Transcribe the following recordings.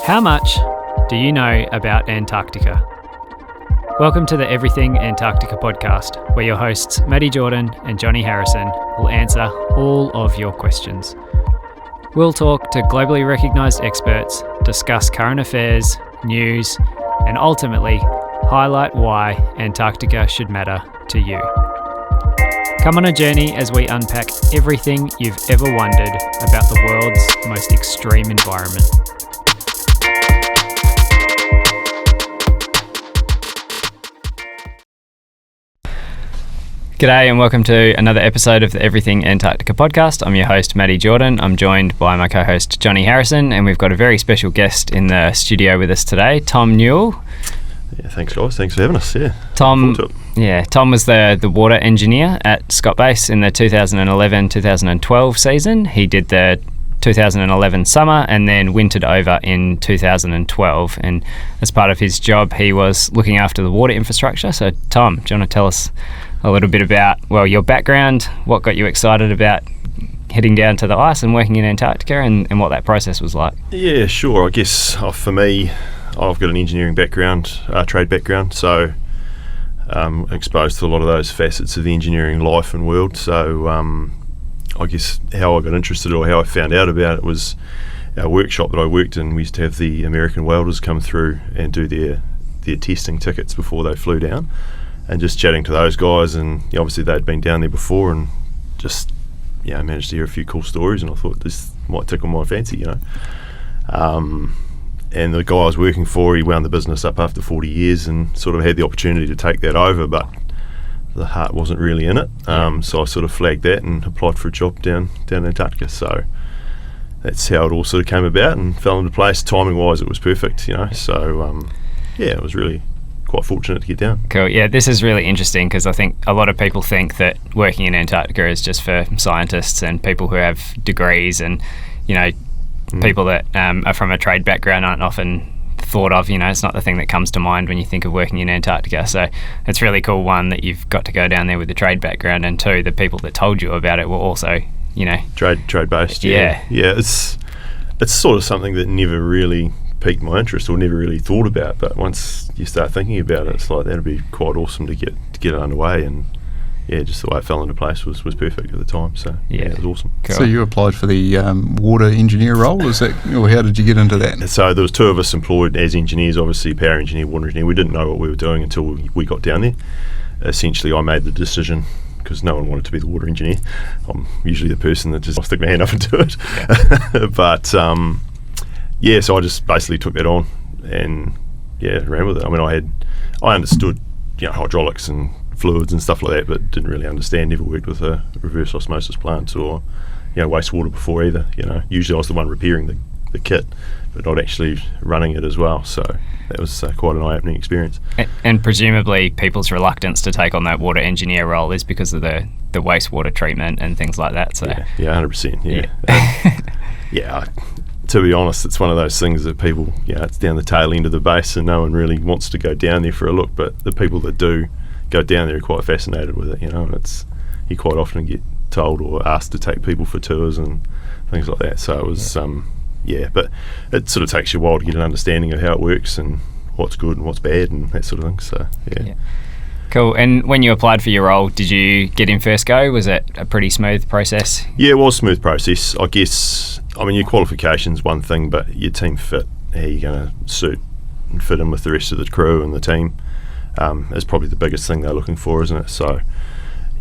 How much do you know about Antarctica? Welcome to the Everything Antarctica Podcast, where your hosts Matty Jordan and Jonny Harrison will answer all of your questions. We'll talk to globally recognised experts, discuss current affairs, news, and ultimately highlight why Antarctica should matter to you. Come on a journey as we unpack everything you've ever wondered about the world's most extreme environment. G'day and welcome to another episode of the Everything Antarctica Podcast. I'm your host, Matty Jordan. I'm joined by my co-host, Jonny Harrison, and we've got a very special guest in the studio with us today, Tom Newell. Yeah, thanks guys. Thanks for having us. Tom was the water engineer at Scott Base in the 2011-2012 season. He did the 2011 summer and then wintered over in 2012. And as part of his job, he was looking after the water infrastructure. So, Tom, do you want to tell us a little bit about, your background, what got you excited about heading down to the ice and working in Antarctica and what that process was like? Yeah, sure. I guess for me, I've got an engineering background, trade background, so exposed to a lot of those facets of the engineering life and world. So I guess how I got interested or how I found out about it was our workshop that I worked in. We used to have the American welders come through and do their testing tickets before they flew down, and just chatting to those guys, and obviously they'd been down there before and just managed to hear a few cool stories, and I thought this might tickle my fancy, and the guy I was working for, he wound the business up after 40 years and sort of had the opportunity to take that over, but the heart wasn't really in it. So I sort of flagged that and applied for a job down in Antarctica. So that's how it all sort of came about and fell into place. Timing wise, it was perfect, So it was really quite fortunate to get down. Cool. Yeah, this is really interesting because I think a lot of people think that working in Antarctica is just for scientists and people who have degrees, and people that are from a trade background aren't often thought of. It's not the thing that comes to mind when you think of working in Antarctica. So it's really cool, one, that you've got to go down there with the trade background, and two, the people that told you about it were also trade based. Yeah, it's sort of something that never really piqued my interest or never really thought about, but once you start thinking about it, it's like that'd be quite awesome to get it underway. And just the way it fell into place was perfect at the time. So it was awesome. Cool. So you applied for the water engineer role, is that, or how did you get into that? So there was two of us employed as engineers, obviously power engineer, water engineer. We didn't know what we were doing until we got down there. Essentially, I made the decision because no one wanted to be the water engineer. I'm usually the person that just stick my hand up and do it. Yeah. But so I just basically took that on and ran with it. I mean, I understood hydraulics and fluids and stuff like that, but didn't really understand. Never worked with a reverse osmosis plant or wastewater before either. Usually I was the one repairing the kit, but not actually running it as well. So that was quite an eye-opening experience. And presumably people's reluctance to take on that water engineer role is because of the wastewater treatment and things like that. So 100%. To be honest, it's one of those things that people, it's down the tail end of the base and no one really wants to go down there for a look, but the people that do go down there are quite fascinated with it, and you quite often get told or asked to take people for tours and things like that. So it was, but it sort of takes you a while to get an understanding of how it works and what's good and what's bad and that sort of thing. So, Cool. And when you applied for your role, did you get in first go? Was it a pretty smooth process? Yeah, it was a smooth process. I guess, your qualification's one thing, but your team fit, how you're going to suit and fit in with the rest of the crew and the team is probably the biggest thing they're looking for, isn't it? So,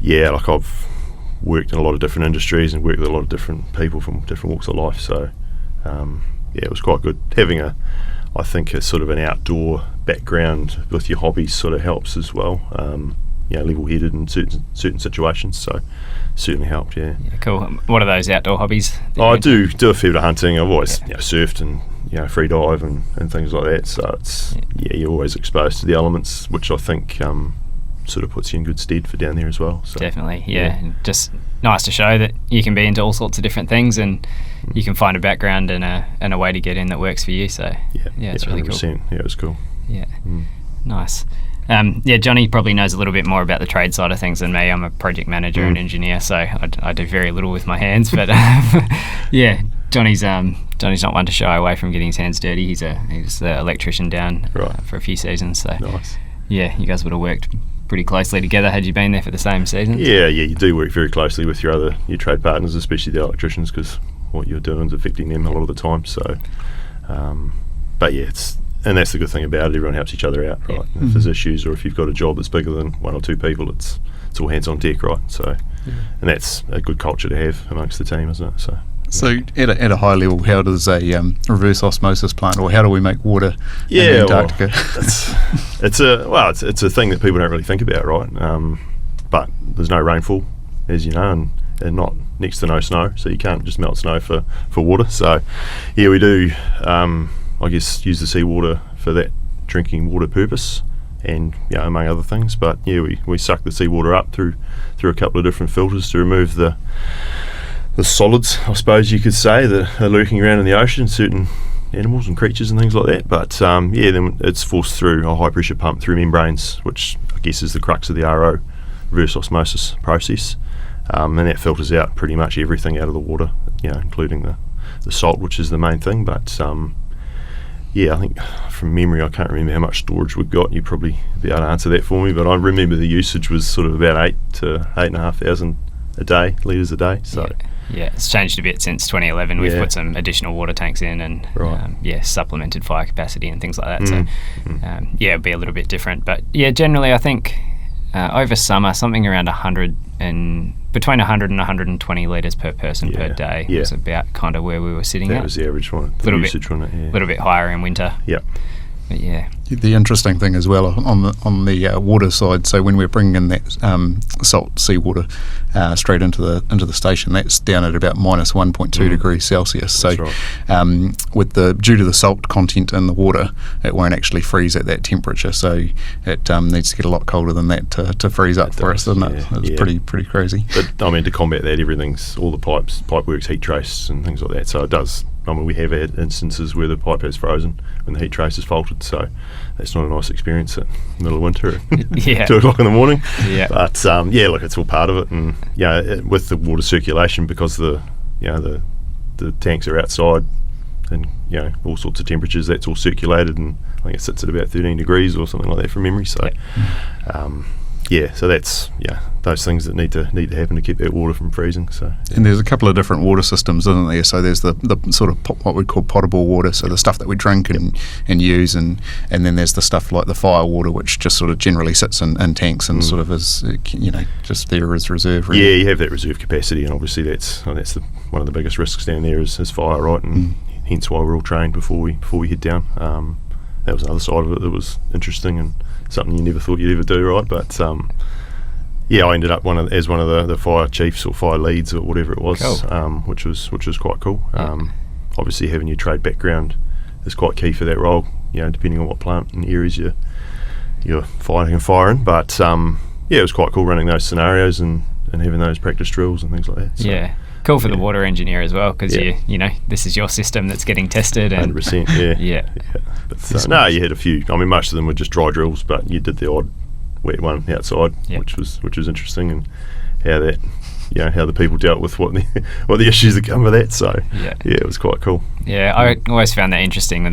I've worked in a lot of different industries and worked with a lot of different people from different walks of life. So, it was quite good. Having I think a sort of an outdoor background with your hobbies sort of helps as well. Level-headed in certain situations, so certainly helped. Yeah. Cool. What are those outdoor hobbies? I do a fair bit of hunting. I've always surfed and free dive and things like that. So it's you're always exposed to the elements, which I think sort of puts you in good stead for down there as well. So, definitely, And just nice to show that you can be into all sorts of different things and you can find a background and a way to get in that works for you. So it's really cool. Yeah, it was cool. Yeah, Nice. Jonny probably knows a little bit more about the trade side of things than me. I'm a project manager and engineer, so I do very little with my hands. But Jonny's Johnny's not one to shy away from getting his hands dirty. He's the electrician down for a few seasons. So nice. Yeah, you guys would have worked pretty closely together had you been there for the same season. Yeah, you do work very closely with your trade partners, especially the electricians, because what you're doing is affecting them a lot of the time. So, but yeah, and that's the good thing about it. Everyone helps each other out, right? Yeah. If there's issues, or if you've got a job that's bigger than one or two people, it's all hands on deck, right? So, and that's a good culture to have amongst the team, isn't it? So at a high level, how does a reverse osmosis plant, or how do we make water in Antarctica? Well, it's a thing that people don't really think about, right? But there's no rainfall, as you know, and not next to no snow, so you can't just melt snow for water. So yeah, we do I guess use the seawater for that drinking water purpose, and among other things. But yeah, we suck the seawater up through a couple of different filters to remove the solids, I suppose you could say, that are lurking around in the ocean, certain animals and creatures and things like that. But then it's forced through a high pressure pump through membranes, which I guess is the crux of the RO, reverse osmosis process, and that filters out pretty much everything out of the water, including the salt, which is the main thing. But I think from memory, I can't remember how much storage we've got. You'd probably be able to answer that for me, but I remember the usage was sort of about 8 to 8,500 litres a day. So yeah, it's changed a bit since 2011. We've put some additional water tanks in, and supplemented fire capacity and things like that. So it'd be a little bit different. But yeah, generally I think over summer, something around between 100 and 120 litres per person per day was about kind of where we were sitting at. That was the average one, the usage on it. A little bit higher in winter. Yeah. But yeah. The interesting thing as well on the water side, so when we're bringing in that salt seawater straight into the station, that's down at about minus 1.2 degrees Celsius. So due to the salt content in the water, it won't actually freeze at that temperature. So it needs to get a lot colder than that to freeze up for us, doesn't it? It's pretty crazy. But I mean, to combat that, all the pipe works heat traced and things like that. So it does. I mean, we have had instances where the pipe has frozen when the heat trace is faulted, so that's not a nice experience at the middle of winter at 2 o'clock in the morning. Yeah. But look, it's all part of it, and with the water circulation, because the tanks are outside, and all sorts of temperatures, that's all circulated, and I think it sits at about 13 degrees or something like that from memory. So so that's those things that need to happen to keep that water from freezing. So and there's a couple of different water systems, isn't there? So there's the sort of what we call potable water, so the stuff that we drink and use, and then there's the stuff like the fire water, which just sort of generally sits in tanks and sort of is just there as reserve. Really. Yeah, you have that reserve capacity, and obviously that's one of the biggest risks down there is fire, right? And hence why we're all trained before we head down. That was another side of it that was interesting and something you never thought you'd ever do, right? But I ended up as one of the fire chiefs or fire leads or whatever it was, cool. which was quite cool. Obviously, having your trade background is quite key for that role. Depending on what plant and areas you're fighting a fire in. But it was quite cool running those scenarios and having those practice drills and things like that. So, cool for the water engineer as well, because this is your system that's getting tested. 100%, yeah. But you had a few. I mean, most of them were just dry drills, but you did the odd wet one outside, which was interesting, and how that, how the people dealt with what the issues that come with that. So it was quite cool. Yeah, I always found that interesting.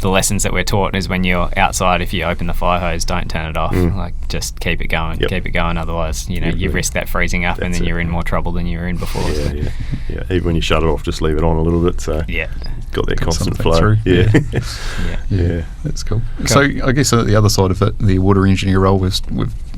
The lessons that we're taught is when you're outside, if you open the fire hose, don't turn it off. Like, just keep it going, Otherwise, you risk that freezing up, and then you're in more trouble than you were in before. Yeah. Even when you shut it off, just leave it on a little bit. So got that constant flow. Through. Yeah, that's cool. So I guess the other side of it, the water engineer role, we've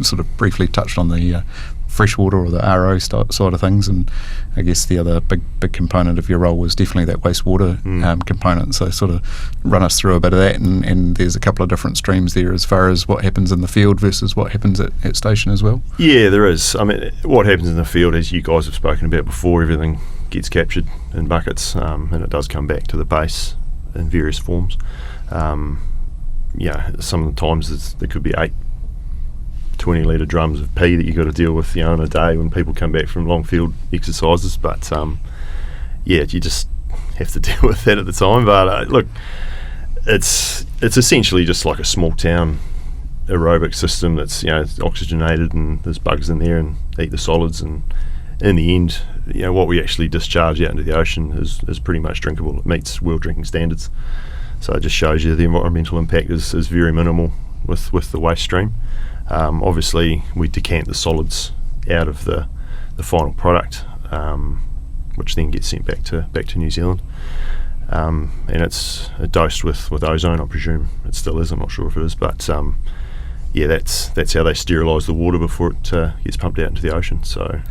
sort of briefly touched on the freshwater or the RO side of things, and I guess the other big component of your role was definitely that wastewater component. So sort of run us through a bit of that, and there's a couple of different streams there as far as what happens in the field versus what happens at station as well. Yeah, there is. I mean, what happens in the field, as you guys have spoken about before, everything gets captured in buckets, and it does come back to the base in various forms. Some of the times there could be 8 20-litre drums of pee that you've got to deal with in a day when people come back from long field exercises. But you just have to deal with that at the time. But look, it's essentially just like a small town aerobic system that's it's oxygenated, and there's bugs in there and eat the solids, and in the end what we actually discharge out into the ocean is pretty much drinkable. It meets world drinking standards. So it just shows you the environmental impact is very minimal with the waste stream. Obviously, we decant the solids out of the final product, which then gets sent back to New Zealand. And it's dosed with ozone, I presume. It still is, I'm not sure if it is, but that's how they sterilise the water before it gets pumped out into the ocean. So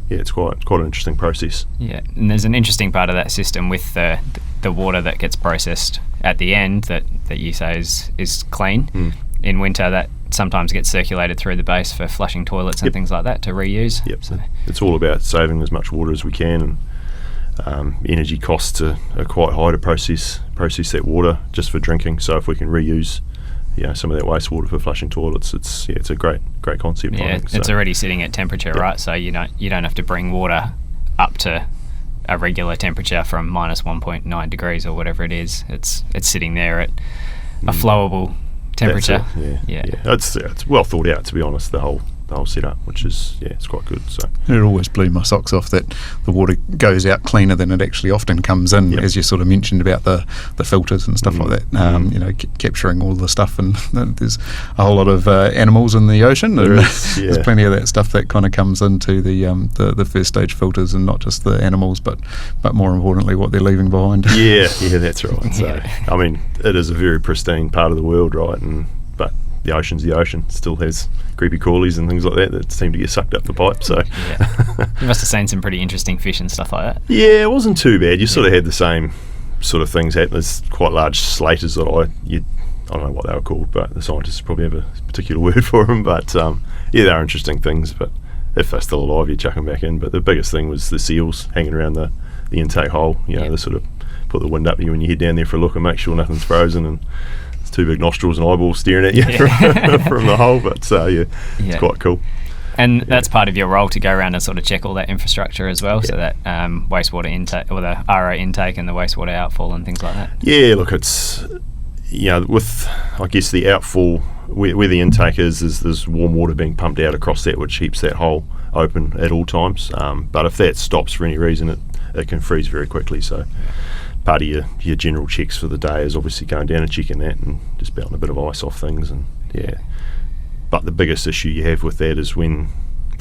it's quite an interesting process. Yeah, and there's an interesting part of that system with the water that gets processed at the end that you say is clean. In winter, that sometimes gets circulated through the base for flushing toilets and things like that to reuse. Yep. So it's all about saving as much water as we can, and energy costs are quite high to process that water just for drinking. So if we can reuse some of that wastewater for flushing toilets, it's a great concept. Yeah, I think, it's already sitting at temperature, right? So you don't have to bring water up to a regular temperature from minus 1.9 degrees or whatever it is. It's sitting there at a flowable temperature. Yeah. It's well thought out, to be honest, the whole setup, which is it's quite good. So it always blew my socks off that the water goes out cleaner than it actually often comes in, as you sort of mentioned about the filters and stuff like that. Capturing all the stuff, and there's a whole lot of animals in the ocean. There's plenty of that stuff that kind of comes into the first stage filters, and not just the animals, but more importantly what they're leaving behind. Yeah, that's right. So I mean, it is a very pristine part of the world, right? But the ocean's the ocean. Still has creepy crawlies and things like that seem to get sucked up the pipe. So you must have seen some pretty interesting fish and stuff like that. Yeah, it wasn't too bad. You sort of had the same sort of things happen. There's quite large slaters that I don't know what they were called, but the scientists probably have a particular word for them. But they are interesting things. But if they're still alive, you chuck them back in. But the biggest thing was the seals hanging around the intake hole. They sort of put the wind up you when you head down there for a look and make sure nothing's frozen, and two big nostrils and eyeballs staring at you from the hole, but it's quite cool. And that's part of your role, to go around and sort of check all that infrastructure as well, so that wastewater intake, or the RO intake and the wastewater outfall and things like that. Yeah, look, it's with I guess the outfall where the intake is there's warm water being pumped out across that, which keeps that hole open at all times. But if that stops for any reason, it can freeze very quickly. So part of your general checks for the day is obviously going down and checking that and just belting a bit of ice off things. And but the biggest issue you have with that is when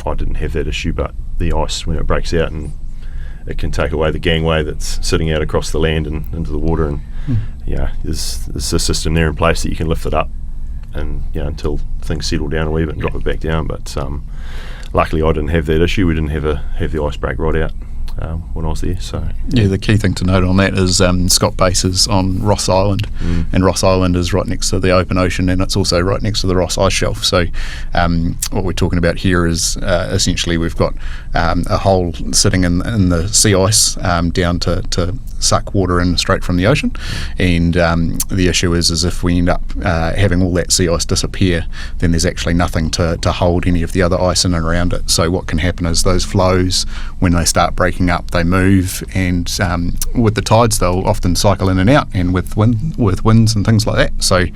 I didn't have that issue, but the ice, when it breaks out, and it can take away the gangway that's sitting out across the land and into the water, and there's a system there in place that you can lift it up and until things settle down a wee bit and drop it back down. But luckily I didn't have that issue. We didn't have the ice break right out when I was there. So the key thing to note on that is Scott Base is on Ross Island, and Ross Island is right next to the open ocean, and it's also right next to the Ross Ice Shelf. So what we're talking about here is essentially we've got a hole sitting in the sea ice down to suck water in straight from the ocean, and the issue is if we end up having all that sea ice disappear, then there's actually nothing to hold any of the other ice in and around it. So what can happen is those flows, when they start breaking up, they move, and with the tides they'll often cycle in and out, and with winds and things like that. So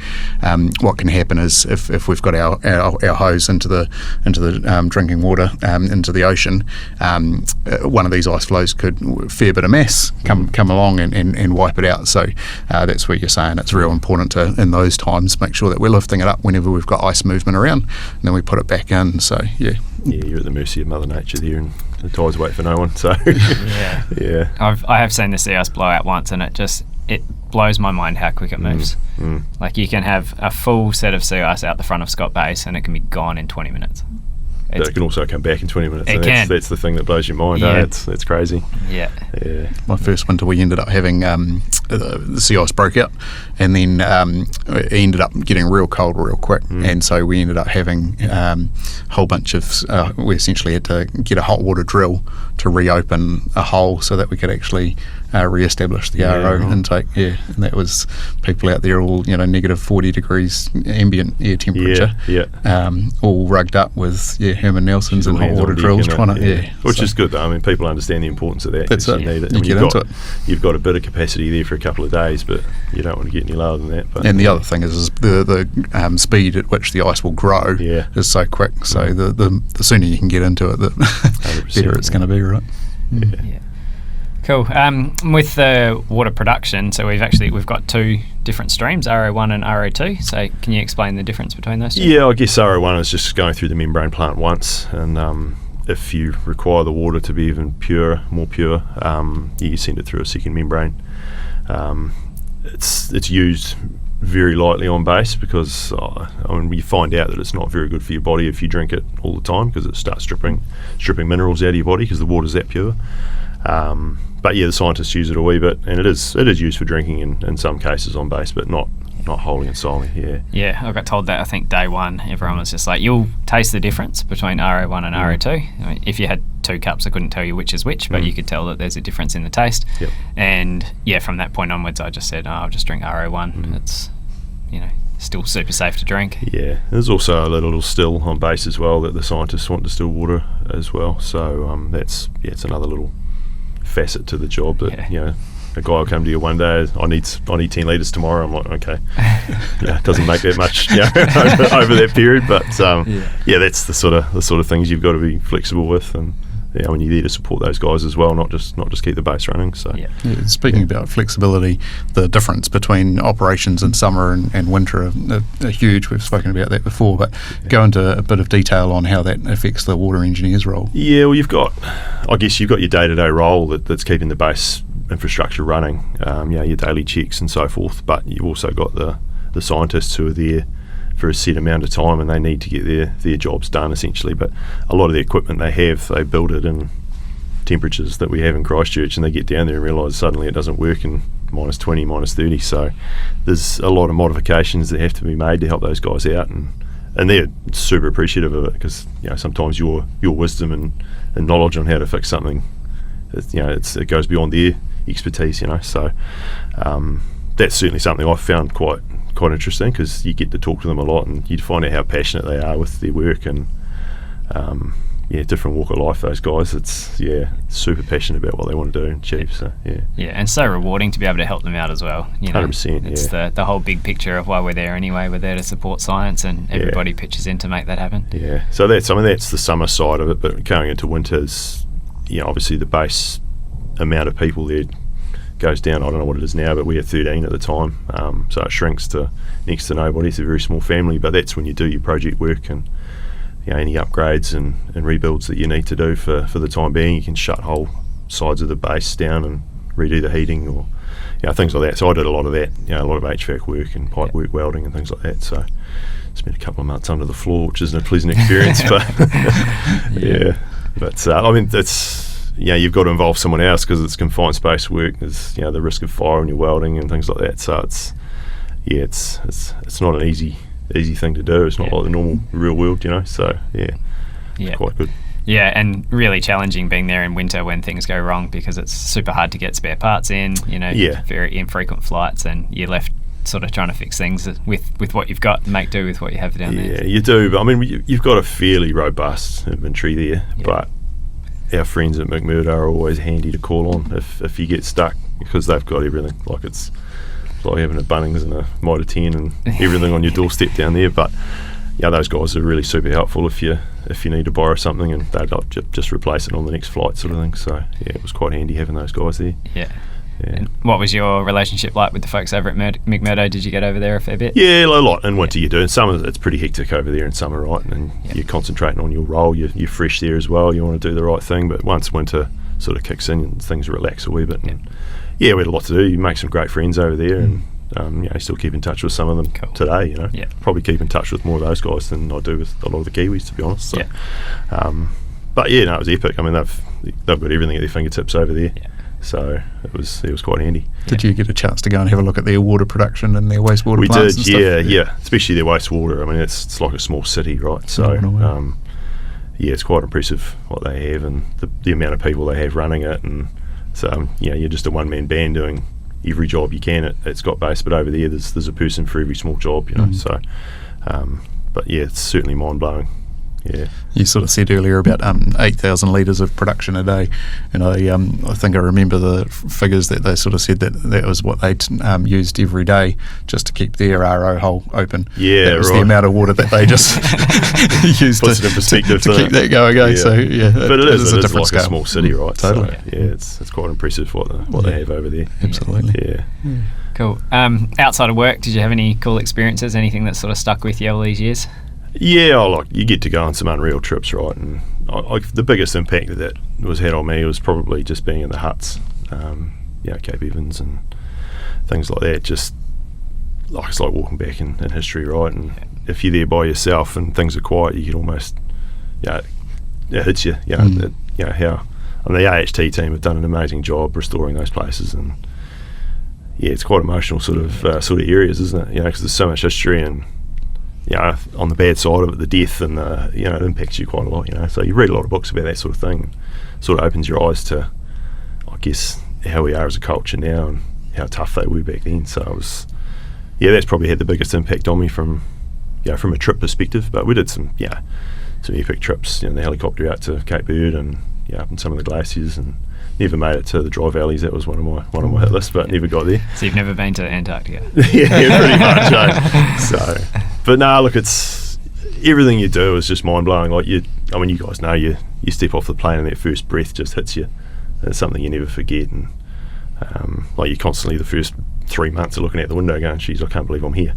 what can happen is if we've got our hose into the drinking water into the ocean, one of these ice flows could, a fair bit of mass, come along and wipe it out. So that's where you're saying it's real important to, in those times, make sure that we're lifting it up whenever we've got ice movement around, and then we put it back in. So you're at the mercy of Mother Nature there, and the tides wait for no one. So I have seen the sea ice blow out once, and it blows my mind how quick it moves. Like, you can have a full set of sea ice out the front of Scott Base and it can be gone in 20 minutes. But it can also come back in 20 minutes. That's the thing that blows your mind. It's crazy. My first winter, we ended up having the sea ice broke out, and then it ended up getting real cold real quick, and so we ended up having a whole bunch of we essentially had to get a hot water drill to reopen a hole so that we could actually re-establish the RO intake. And that was people out there all negative 40 degrees ambient air temperature, all rugged up with Herman Nelsons and hot water drills, which is good though. I mean, people understand the importance of that. That's it. You need it. You get into it. You've got a bit of capacity there for a couple of days, but you don't want to get any lower than that. But and the other thing is the speed at which the ice will grow is so quick. So the sooner you can get into it, the better it's going to be, right? Yeah. Cool. With the water production, so we've got two different streams, RO1 and RO2. So can you explain the difference between those two? Yeah, I guess RO1 is just going through the membrane plant once, and if you require the water to be even more pure, you send it through a second membrane. It's used very lightly on base because you find out that it's not very good for your body if you drink it all the time, because it starts stripping minerals out of your body because the water's that pure. But yeah, the scientists use it a wee bit, and it is used for drinking in some cases on base, but not wholly and solely. Yeah, I got told that, I think day one everyone was just like, you'll taste the difference between RO1 and RO2. I mean, if you had 2 cups, I couldn't tell you which is which, but you could tell that there's a difference in the taste. Yep. And yeah, from that point onwards I just said, I'll just drink RO1. It's still super safe to drink. Yeah, there's also a little still on base as well that the scientists want distilled water as well, so it's another little facet to the job that a guy will come to you one day, I need 10 litres tomorrow. I'm like, okay. It doesn't make that much over that period, but that's the sort of things you've got to be flexible with, and when you're there to support those guys as well, not just keep the base running. So speaking about flexibility, the difference between operations in summer and winter are huge. We've spoken about that before, but go into a bit of detail on how that affects the water engineer's role. Yeah, well, you've got your day-to-day role that's keeping the base infrastructure running, your daily checks and so forth, but you've also got the scientists who are there for a set amount of time, and they need to get their jobs done essentially. But a lot of the equipment they build it in temperatures that we have in Christchurch, and they get down there and realise suddenly it doesn't work in minus 20, minus 30. So there's a lot of modifications that have to be made to help those guys out, and they're super appreciative of it, because sometimes your wisdom and knowledge on how to fix something, it goes beyond their expertise. So that's certainly something I've found quite interesting, because you get to talk to them a lot and you find out how passionate they are with their work, and different walk of life, those guys. It's super passionate about what they want to do and achieve. So and so rewarding to be able to help them out as well. 100%. It's the whole big picture of why we're there anyway. We're there to support science, and everybody pitches in to make that happen. So that's the summer side of it, but going into winters, obviously the base amount of people there goes down. I don't know what it is now, but we had 13 at the time, so it shrinks to next to nobody. It's a very small family, but that's when you do your project work and any upgrades and rebuilds that you need to do for the time being. You can shut whole sides of the base down and redo the heating or things like that. So I did a lot of that, a lot of HVAC work and pipe work, welding and things like that. So spent a couple of months under the floor, which isn't a pleasant experience, but but I mean, it's you've got to involve someone else because it's confined space work. There's the risk of fire when you're welding and things like that. So it's not an easy thing to do. It's not like the normal real world, So it's quite good. Yeah, and really challenging being there in winter when things go wrong, because it's super hard to get spare parts in. Very infrequent flights, and you're left sort of trying to fix things with what you've got, make do with what you have down there. Yeah, you do. But I mean, you've got a fairly robust inventory there, but our friends at McMurdo are always handy to call on if you get stuck, because they've got everything. Like it's like having a Bunnings and a Mitre 10 and everything on your doorstep down there. But those guys are really super helpful if you need to borrow something, and they'd just replace it on the next flight, sort of thing. So it was quite handy having those guys there. And what was your relationship like with the folks over at McMurdo? Did you get over there a fair bit? Yeah, a lot. In winter you do. In summer it's pretty hectic over there in summer, right? And you're concentrating on your role. You're fresh there as well. You want to do the right thing. But once winter sort of kicks in, things relax a wee bit. And we had a lot to do. You make some great friends over there, and still keep in touch with some of them today. Probably keep in touch with more of those guys than I do with a lot of the Kiwis, to be honest. So, but it was epic. I mean, they've got everything at their fingertips over there. So it was quite handy. Did you get a chance to go and have a look at their water production and their wastewater plants? We did, yeah, especially their wastewater. I mean, it's like a small city, right? So it's quite impressive what they have and the amount of people they have running it. And so you're just a one-man band doing every job you can at Scott Base, but over there there's a person for every small job, So but it's certainly mind-blowing Yeah. You sort of said earlier about 8,000 litres of production a day, and I think I remember the figures that they sort of said that was what they used every day just to keep their RO hole open. Yeah, that was right. the amount of water that they just used Puts it in perspective to keep that going. Yeah. So but it is a different like scale. a small city, right? Totally. So, it's quite impressive what they have over there. Absolutely. Yeah. Cool. Outside of work, did you have any cool experiences? Anything that sort of stuck with you all these years? Yeah, you get to go on some unreal trips, right? And the biggest impact that was had on me was probably just being in the huts, Cape Evans and things like that. Just it's like walking back in history, right? And if you're there by yourself and things are quiet, you can almost, it hits you. How the AHT team have done an amazing job restoring those places, and it's quite emotional sort of areas, isn't it? Because there's so much history, and on the bad side of it, the death and it impacts you quite a lot. So you read a lot of books about that sort of thing, and sort of opens your eyes to, I guess, how we are as a culture now and how tough they were back then. So it was, that's probably had the biggest impact on me from a trip perspective. But we did some epic trips, in the helicopter out to Cape Verde and up in some of the glaciers, and never made it to the dry valleys. That was one of my hit lists, but never got there. So you've never been to Antarctica? Yeah, pretty much. So, but look, it's everything you do is just mind blowing. Like you guys know, you step off the plane and that first breath just hits you. And it's something you never forget, and you constantly the first 3 months are looking out the window going, "Geez, I can't believe I'm here."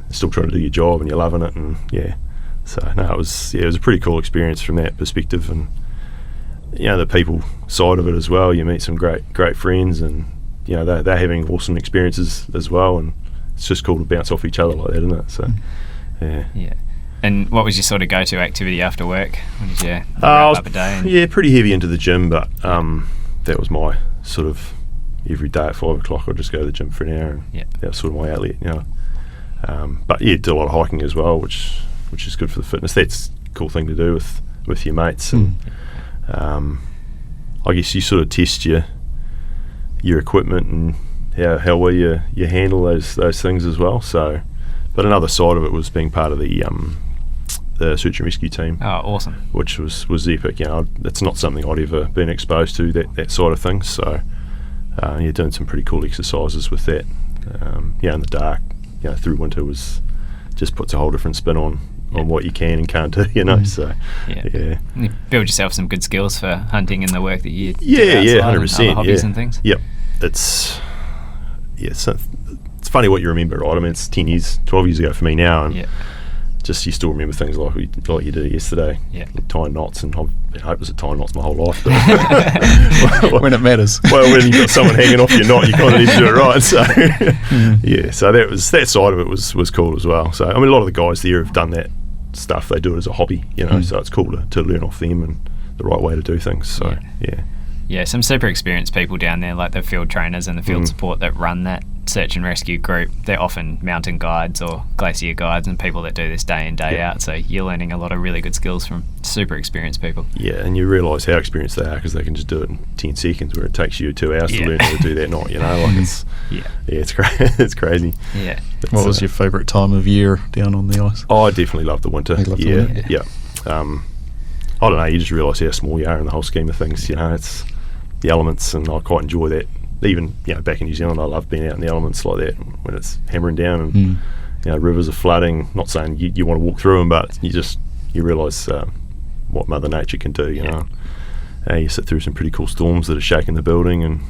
Still trying to do your job and you're loving it, and So it was a pretty cool experience from that perspective, and the people side of it as well. You meet some great friends, and they're having awesome experiences as well, and it's just cool to bounce off each other like that, isn't it? So yeah. And what was your sort of go-to activity after work? When did you wrap up a day? Pretty heavy into the gym, but that was my sort of every day at 5 o'clock. I'd just go to the gym for an hour, and that was sort of my outlet. But did a lot of hiking as well, which is good for the fitness. That's a cool thing to do with your mates, and I guess you sort of test your equipment and how well you handle those things as well. So, but another side of it was being part of the search and rescue team. Oh, awesome! Which was epic. It's not something I'd ever been exposed to, that side of things. So, doing some pretty cool exercises with that. In the dark, through winter was just puts a whole different spin on what you can and can't do, So you build yourself some good skills for hunting and the work that you do 100%, other hobbies and things. Yep, it's funny what you remember, right? I mean, it's 12 years ago for me now, and just you still remember things like you did yesterday. Tying knots, and I hope was tying knots my whole life. But when it matters. Well, when you've got someone hanging off your knot, you kind of need to do it right. So so that side of it was cool as well. So I mean, a lot of the guys there have done that stuff. They do it as a hobby, so it's cool to learn off them and the right way to do things. So some super experienced people down there, like the field trainers and the field support that run that search and rescue group. They're often mountain guides or glacier guides and people that do this day in, day out. So you're learning a lot of really good skills from super experienced people. Yeah, and you realise how experienced they are because they can just do it in 10 seconds where it takes you 2 hours to learn how to do that knot, it's it's crazy. Yeah. What was your favourite time of year down on the ice? Oh, I definitely love the winter. I don't know, you just realise how small you are in the whole scheme of things. It's the elements, and I quite enjoy that. Even back in New Zealand, I love being out in the elements like that when it's hammering down and rivers are flooding. Not saying you want to walk through them, but you realise what Mother Nature can do. You sit through some pretty cool storms that are shaking the building and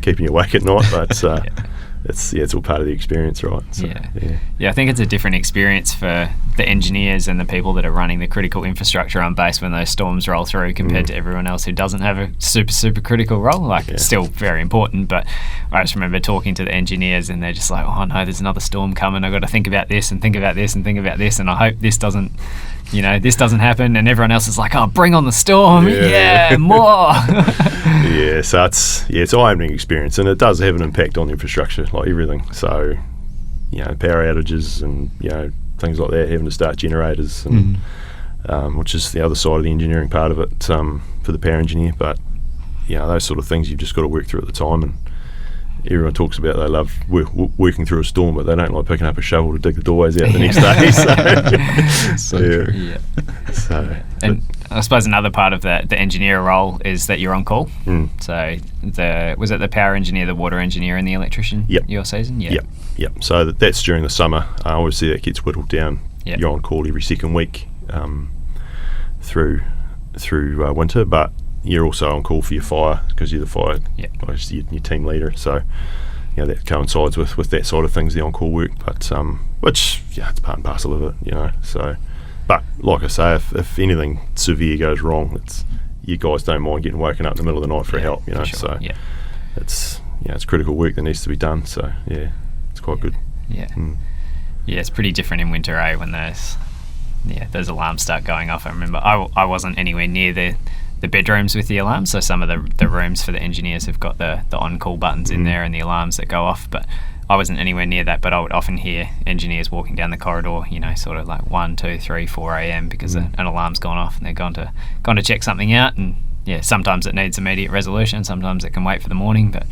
keeping you awake at night. But it's all part of the experience, right? So, I think it's a different experience for the engineers and the people that are running the critical infrastructure on base when those storms roll through compared to everyone else who doesn't have a super critical role. It's still very important, but I just remember talking to the engineers and they're just like, oh no, there's another storm coming, I've got to think about this and think about this and think about this, and I hope this doesn't happen. And everyone else is like, oh, bring on the storm, more. So it's an eye-opening experience, and it does have an impact on the infrastructure, like everything. So power outages and things like that, having to start generators, and which is the other side of the engineering part of it for the power engineer. But those sort of things you've just got to work through at the time, and everyone talks about they love working through a storm, but they don't like picking up a shovel to dig the doorways out the next day. So true. Yeah. So, and I suppose another part of the engineer role is that you're on call. So was it the power engineer, the water engineer, and the electrician? Your season? Yeah. Yep. So that's during the summer. Obviously, that gets whittled down. Yep. You're on call every second week through winter, but you're also on call for your fire because you're the fire, obviously your team leader. So that coincides with that side of things, the on-call work. But which it's part and parcel of it, So, but like I say, if anything severe goes wrong, you guys don't mind getting woken up in the middle of the night for help, Sure. So it's critical work that needs to be done. So it's quite good. Yeah, it's pretty different in winter, when those alarms start going off. I remember I wasn't anywhere near the bedrooms with the alarms, so some of the rooms for the engineers have got the on-call buttons in there and the alarms that go off, but I wasn't anywhere near that. But I would often hear engineers walking down the corridor, sort of like 1, 2, 3, 4 a.m. because an alarm's gone off and they're gone to check something out. And sometimes it needs immediate resolution, sometimes it can wait for the morning, but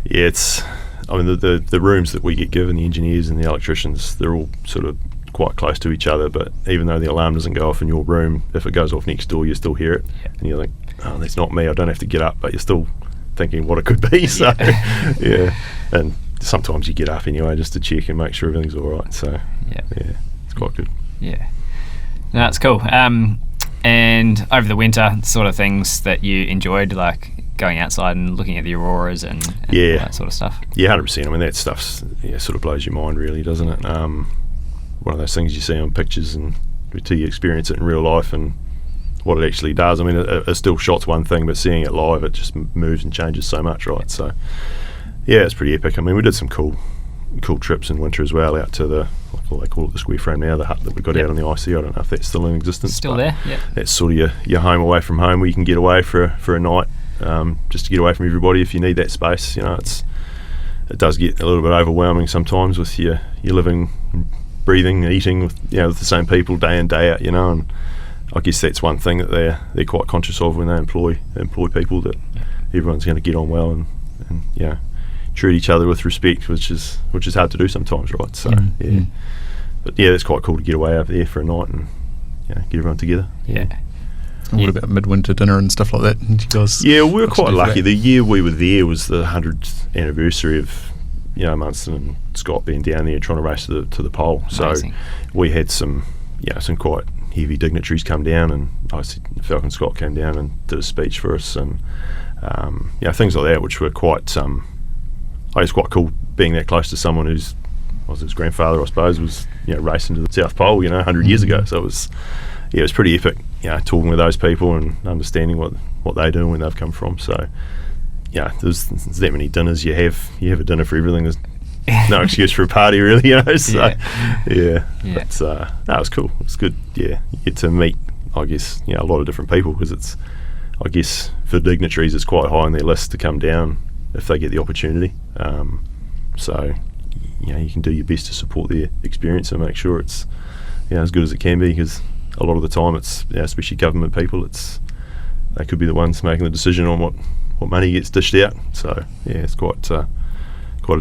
it's the rooms that we get given, the engineers and the electricians, they're all sort of quite close to each other, but even though the alarm doesn't go off in your room, if it goes off next door, you still hear it, and you're like, oh, that's not me, I don't have to get up, but you're still thinking what it could be. So and sometimes you get up anyway just to check and make sure everything's all right. So it's quite good. No, it's cool. And over the winter, sort of things that you enjoyed, like going outside and looking at the auroras and all that sort of stuff. 100%. I mean, that stuff's sort of blows your mind, really, doesn't it? One of those things you see on pictures and until you experience it in real life and what it actually does. I mean, a still shot's one thing, but seeing it live, it just moves and changes so much, right? So it's pretty epic. I mean, we did some cool trips in winter as well, out to what they call it, the square frame now, the hut that we got out on the IC. I don't know if that's still in existence. Still there, That's sort of your home away from home, where you can get away for a night, just to get away from everybody if you need that space. It does get a little bit overwhelming sometimes with your living, breathing, eating with the same people day in day out, and I guess that's one thing that they're quite conscious of when they employ people, that everyone's going to get on well and treat each other with respect, which is hard to do sometimes, right? So but it's quite cool to get away over there for a night and get everyone together. And what about midwinter dinner and stuff like that? Did you guys we were quite lucky. The year we were there was the 100th anniversary of Munson and Scott being down there trying to race to the pole. Amazing. So we had some quite heavy dignitaries come down, and obviously Falcon Scott came down and did a speech for us, and things like that, which were quite it's quite cool being that close to someone who's his grandfather, I suppose, was racing to the South Pole 100 years ago. So it was pretty epic, talking with those people and understanding what they do and where they've come from. So there's that many dinners you have a dinner for everything. There's no excuse for a party, really, So But it was cool. It's good. You get to meet, I guess, a lot of different people, because it's, I guess, for dignitaries, it's quite high on their list to come down if they get the opportunity. So you can do your best to support their experience and make sure it's as good as it can be, because a lot of the time it's especially government people, they could be the ones making the decision on what money gets dished out. So it's quite a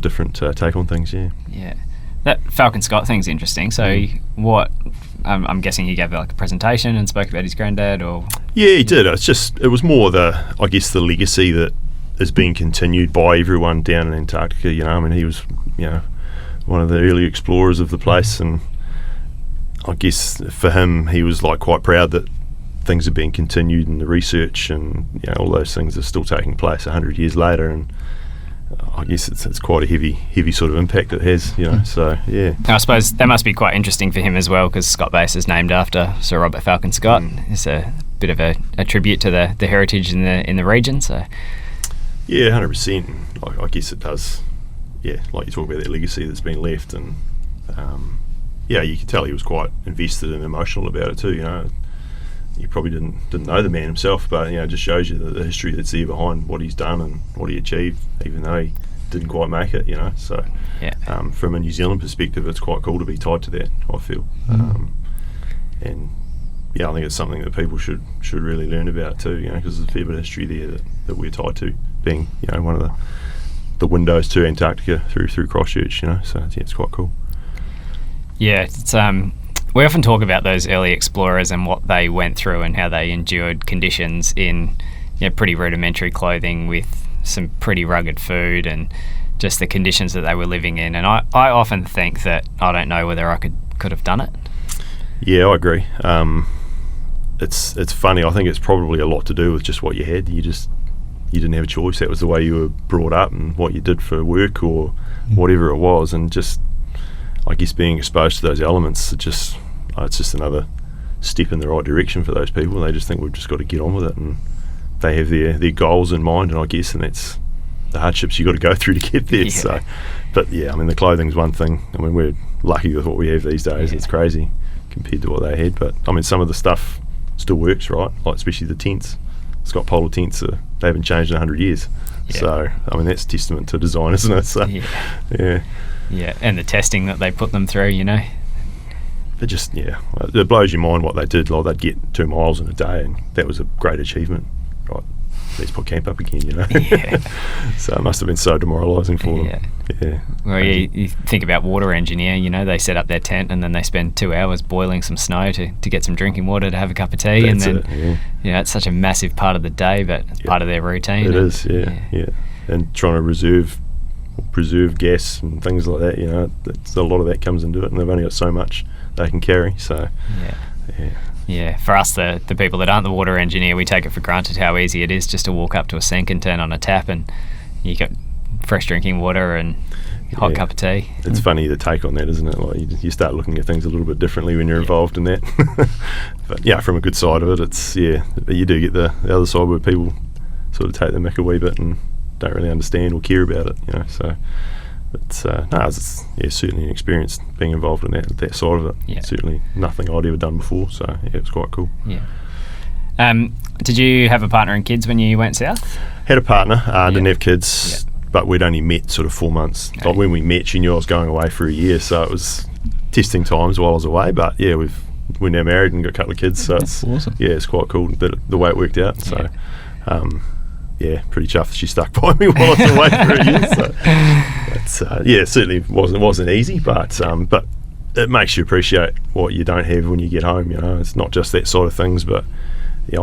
different take on things. That Falcon Scott thing's interesting. So what I'm guessing he gave like a presentation and spoke about his granddad, or he did. It was more the legacy that is being continued by everyone down in Antarctica. I mean, he was one of the early explorers of the place, and I guess for him, he was quite proud that things are being continued and the research and all those things are still taking place 100 years later, and I guess it's quite a heavy sort of impact it has, So I suppose that must be quite interesting for him as well, because Scott Base is named after Sir Robert Falcon Scott. It's a bit of a tribute to the heritage in the region. So 100%. I guess it does. Like you talk about that legacy that's been left, and you can tell he was quite invested and emotional about it too. He probably didn't know the man himself, but it just shows you the history that's there behind what he's done and what he achieved, even though he didn't quite make it. So from a New Zealand perspective, it's quite cool to be tied to that, I feel. And I think it's something that people should really learn about too, because there's a fair bit of history there that we're tied to, being one of the windows to Antarctica through Christchurch, so yeah, it's quite cool. Yeah, it's we often talk about those early explorers and what they went through and how they endured conditions in pretty rudimentary clothing with some pretty rugged food and just the conditions that they were living in. And I often think that I don't know whether I could have done it. Yeah, I agree. It's funny. I think it's probably a lot to do with just what you had. You didn't have a choice. That was the way you were brought up and what you did for work or whatever it was. And just, I guess, being exposed to those elements, it's just another step in the right direction for those people. They just think we've just got to get on with it, and they have their goals in mind, and I guess, and that's the hardships you got to go through to get there. Yeah. So, but yeah, I mean, the clothing's one thing. I mean, we're lucky with what we have these days. Yeah. It's crazy compared to what they had. But I mean, some of the stuff still works, right? Like especially the tents. Scott Polar tents, they haven't changed in 100 years. Yeah. So, I mean, that's testament to design, isn't it? So, yeah, and the testing that they put them through, It just, it blows your mind what they did. Like, they'd get 2 miles in a day, and that was a great achievement. Right, let's put camp up again, Yeah. So it must have been so demoralising for them. Yeah. Well, you think about water engineer, they set up their tent and then they spend 2 hours boiling some snow to get some drinking water to have a cup of tea. That's and then, it's such a massive part of the day, but it's part of their routine. It is, yeah. And trying to preserve gas and things like that, a lot of that comes into it, and they've only got so much they can carry. So, Yeah, for us, the people that aren't the water engineer, we take it for granted how easy it is just to walk up to a sink and turn on a tap and you get fresh drinking water and hot cup of tea. It's funny the take on that, isn't it? Like you start looking at things a little bit differently when you're involved in that. But yeah, from a good side of it, it's but you do get the other side where people sort of take the mick a wee bit and don't really understand or care about it, So it's certainly an experience being involved in that side of it. Yeah. Certainly nothing I'd ever done before, so it was quite cool. Yeah. Did you have a partner and kids when you went south? Had a partner, didn't have kids, but we'd only met sort of 4 months. Okay. Like when we met, she knew I was going away for a year, so it was testing times while I was away. But yeah, we're now married and got a couple of kids, so it's awesome. Yeah, it's quite cool the way it worked out. So. Pretty chuffed she stuck by me while I was away for a year. So it certainly wasn't easy, but it makes you appreciate what you don't have when you get home. It's not just that sort of things, but I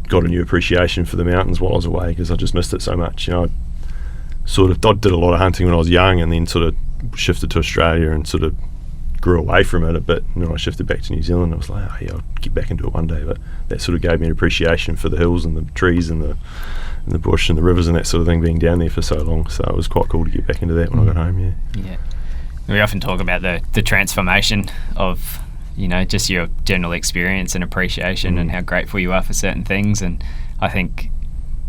got a new appreciation for the mountains while I was away because I just missed it so much. I did a lot of hunting when I was young, and then sort of shifted to Australia and sort of grew away from it a bit. And when I shifted back to New Zealand, I was like, I'll get back into it one day. But that sort of gave me an appreciation for the hills and the trees and the bush and the rivers and that sort of thing, being down there for so long. So it was quite cool to get back into that when I got home. Yeah. We often talk about the transformation of just your general experience and appreciation and how grateful you are for certain things, and I think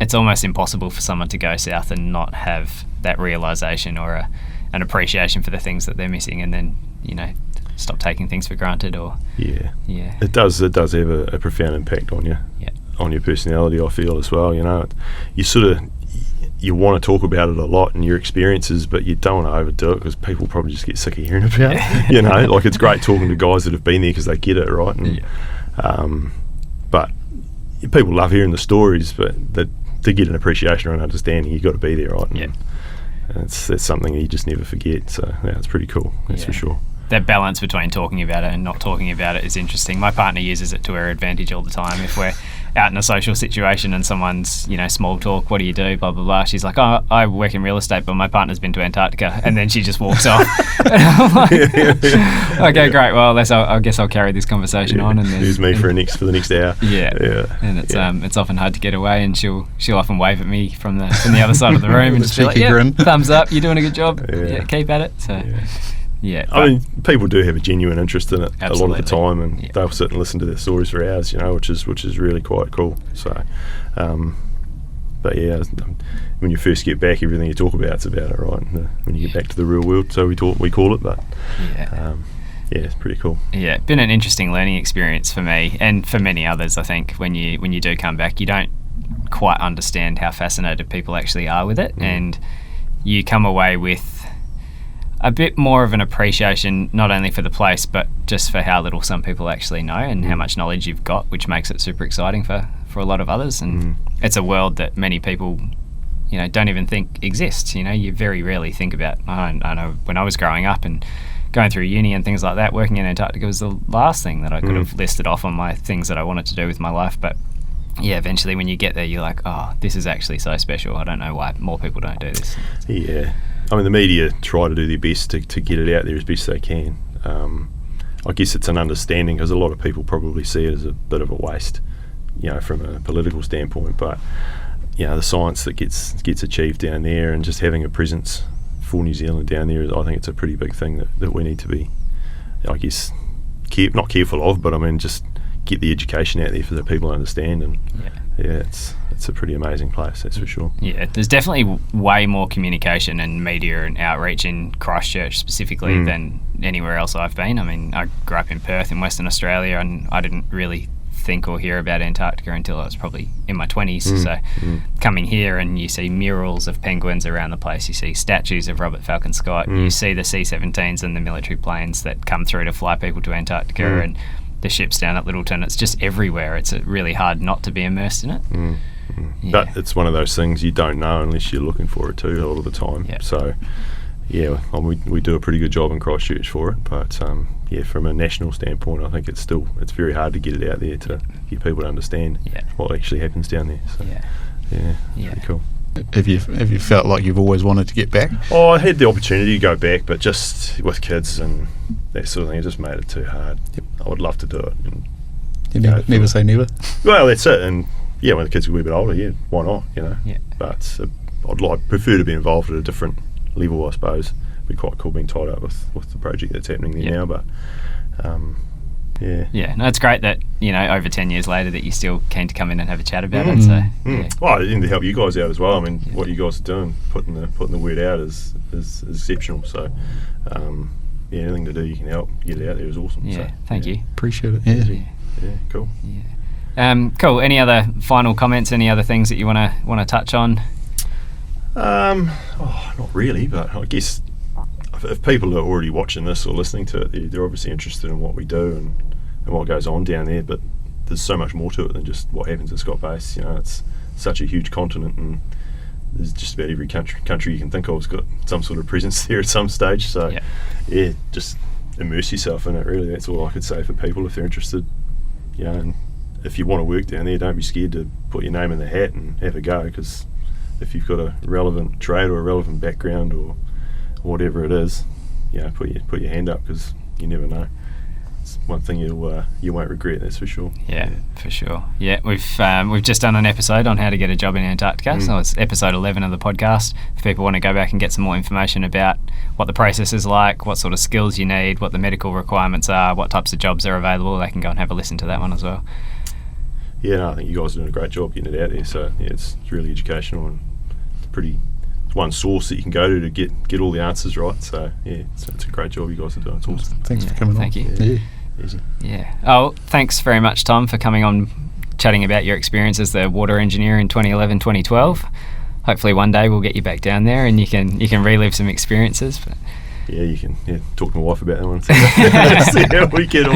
it's almost impossible for someone to go south and not have that realisation or an appreciation for the things that they're missing, and then stop taking things for granted. It does have a profound impact on you. On your personality, I feel, as well. You want to talk about it a lot in your experiences, but you don't want to overdo it because people probably just get sick of hearing about it. Like it's great talking to guys that have been there because they get it, right? And, but people love hearing the stories, but to get an appreciation or an understanding, you've got to be there, right? And that's something you just never forget. So it's pretty cool, that's for sure. That balance between talking about it and not talking about it is interesting. My partner uses it to her advantage all the time. If we're out in a social situation and someone's, small talk, what do you do, blah, blah, blah. She's like, oh, I work in real estate, but my partner's been to Antarctica. And then she just walks off. And I'm like, okay, great. Well, I guess I'll carry this conversation on. And use me for the next hour. And it's often hard to get away, and she'll often wave at me from the other side of the room and just be like, grin. Thumbs up, you're doing a good job. Keep at it. So. I mean, people do have a genuine interest in it. Absolutely. A lot of the time, and they'll sit and listen to their stories for hours, which is really quite cool. So, but when you first get back, everything you talk about is about it, right? When you get back to the real world, so we call it, but it's pretty cool. Yeah, been an interesting learning experience for me and for many others. I think when you do come back, you don't quite understand how fascinated people actually are with it, and you come away with a bit more of an appreciation, not only for the place, but just for how little some people actually know and how much knowledge you've got, which makes it super exciting for a lot of others. And it's a world that many people don't even think exists. You very rarely think about. I know when I was growing up and going through uni and things like that, working in Antarctica was the last thing that I could have listed off on my things that I wanted to do with my life. But yeah, eventually when you get there, you're like, oh, this is actually so special. I don't know why more people don't do this. Yeah. I mean, the media try to do their best to get it out there as best they can. I guess it's an understanding, because a lot of people probably see it as a bit of a waste, from a political standpoint. But, the science that gets achieved down there, and just having a presence for New Zealand down there, I think it's a pretty big thing that we need to be, I guess, not careful of, but I mean, just get the education out there for the people to understand. And it's a pretty amazing place, that's for sure. Yeah, there's definitely way more communication and media and outreach in Christchurch specifically than anywhere else I've been. I mean, I grew up in Perth in Western Australia, and I didn't really think or hear about Antarctica until I was probably in my 20s. So coming here, and you see murals of penguins around the place, you see statues of Robert Falcon Scott, you see the C-17s and the military planes that come through to fly people to Antarctica, and the ships down at Littleton. It's just everywhere. It's really hard not to be immersed in it. Yeah. But it's one of those things you don't know unless you're looking for it too a lot of the time. Yep. So we do a pretty good job in Christchurch for it, but from a national standpoint, I think it's very hard to get it out there to get people to understand what actually happens down there. So pretty cool. Have you felt like you've always wanted to get back? Oh, I had the opportunity to go back, but just with kids and that sort of thing, it just made it too hard. I would love to do it. And, you never say never. Well, that's it. And when the kids are a wee bit older, why not? But I'd prefer to be involved at a different level, I suppose. It'd be quite cool being tied up with the project that's happening there now. But no, it's great that over 10 years later that you're still keen to come in and have a chat about it. So well, and to help you guys out as well. I mean, what you guys are doing, putting the word out is exceptional. So anything to do you can help get it out there is awesome. So, thank you, appreciate it. Yeah, cool. Cool. Any other final comments? Any other things that you want to touch on? Not really, but I guess if people are already watching this or listening to it, they're obviously interested in what we do and what goes on down there. But there's so much more to it than just what happens at Scott Base. It's such a huge continent, and there's just about every country you can think of has got some sort of presence there at some stage. So just immerse yourself in it. Really, that's all I could say for people if they're interested. And if you want to work down there, don't be scared to put your name in the hat and have a go, because if you've got a relevant trade or a relevant background or whatever it is, put your hand up, because you never know. It's one thing you won't regret, that's for sure. Yeah, for sure. Yeah, we've just done an episode on how to get a job in Antarctica. So it's episode 11 of the podcast. If people want to go back and get some more information about what the process is like, what sort of skills you need, what the medical requirements are, what types of jobs are available, they can go and have a listen to that one as well. I think you guys are doing a great job getting it out there. So it's really educational, and it's one source that you can go to get all the answers right. So it's a great job you guys are doing. It's awesome. Thanks for coming on. Thank you. Easy. Oh, thanks very much, Tom, for coming on, chatting about your experience as the water engineer in 2011, 2012. Hopefully one day we'll get you back down there and you can relive some experiences. But you can talk to my wife about that one. See how we get on.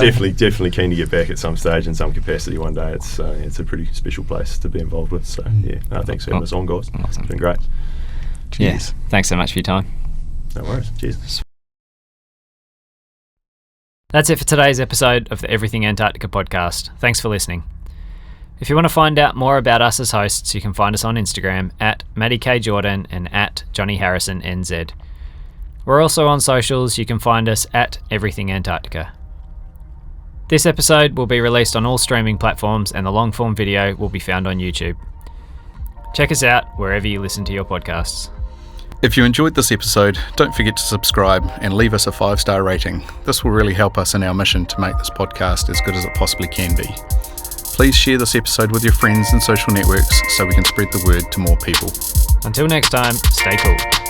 Definitely keen to get back at some stage in some capacity one day. It's a pretty special place to be involved with. So thanks for having us on, guys. Awesome. It's been great. Cheers. Thanks so much for your time. No worries. Cheers. That's it for today's episode of the Everything Antarctica podcast. Thanks for listening. If you want to find out more about us as hosts, you can find us on Instagram at Matty K. Jordan and at Jonny Harrison NZ. We're also on socials. You can find us at Everything Antarctica. This episode will be released on all streaming platforms, and the long-form video will be found on YouTube. Check us out wherever you listen to your podcasts. If you enjoyed this episode, don't forget to subscribe and leave us a 5-star rating. This will really help us in our mission to make this podcast as good as it possibly can be. Please share this episode with your friends and social networks so we can spread the word to more people. Until next time, stay cool.